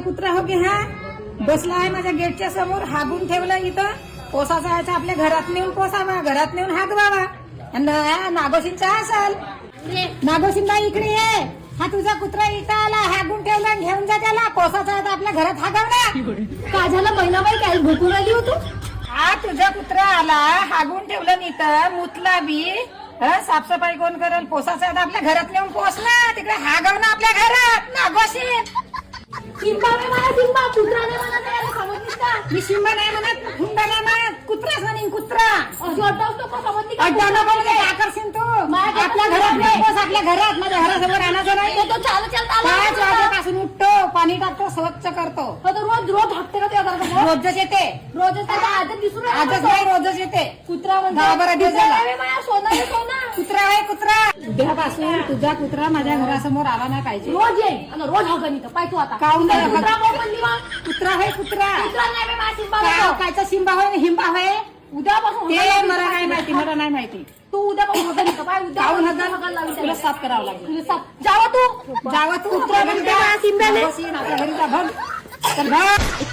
कुत्रा हो गे हा बसला आहे माझ्या गेटच्या समोर, हागून ठेवलं इथं. पोसाचा यायचा आपल्या घरात नेऊन पोसावा, घरात नेऊन हागवावा. नागोशींचा असाल नागोशींना इकडे ये. हा तुझा कुत्रा इथं आला, हागून ठेवला, घेऊन जा त्याला. पोसाचा आहे आपल्या घरात हागव ना. काय झालं महिनाबाई, काय भुकून आली होतो? हा तुझा कुत्रा आला, हागून ठेवलं इथं, मुतला बी. साफसफाई कोण करेल? पोसाचा आहे आपल्या घरात नेऊन पोसला, तिकडे हागव ना आपल्या घरात. नागोशी सिंबा नाही म्हणा, सिंबा कुत्रा नाही म्हणा, त्याला समजलीस का? मी शिंबा नाही म्हणत, हुंडा नाही म्हणत, कुत्राच म्हणीन कुत्रा. अशी अड्डावतो का समजली का? अड्डा नको म्हणजे काय करशील तू? आपल्या घरात नाही पोस, आपल्या घरात. माझ्या घरासमोर आणायचं नाही. तो चालत चालत आला. 5 वाजेपासून उठतो, पाणी टाकतो, स्वच्छ करतो. रोज रोज हाकते का तुझ्या घरासमोर? रोजच येते. रोजच काय आजच दिसून राहिला आजच तो. नाही, रोजच येते. कुत्रा म्हणजे 10-12 दिवस झाला. कुत्रा आहे माझ्या, सोना आहे सोना. कुत्रा आहे कुत्रा. उद्यापासून तुझा कुत्रा माझ्या घरासमोर आला नाही पाहिजे. रोज ये आणि रोज हागन इथं. पाय तू आता काहून नाही कुत्रा हागत? कोण म्हणली मग? कुत्रा आहे कुत्रा. कुत्रा नाही बे, माझा सिंबा काय- होता. कायचा शिंबा होय हिंबा होय उद्यापासून ते हागायला मला लागली. नाही माहिती, मला नाही माहिती. तू उद्यापासून हागन इथं. पाय काहून उद्यापासून हागन? हागायला लावी तुला त्याला. साफ करावं लागेल. तुला साफ जावा तू. जावा तू कुत्रा म्हणते का सिंब्याले? नागोशी, आपल्या घरी जा, भग. चल भग.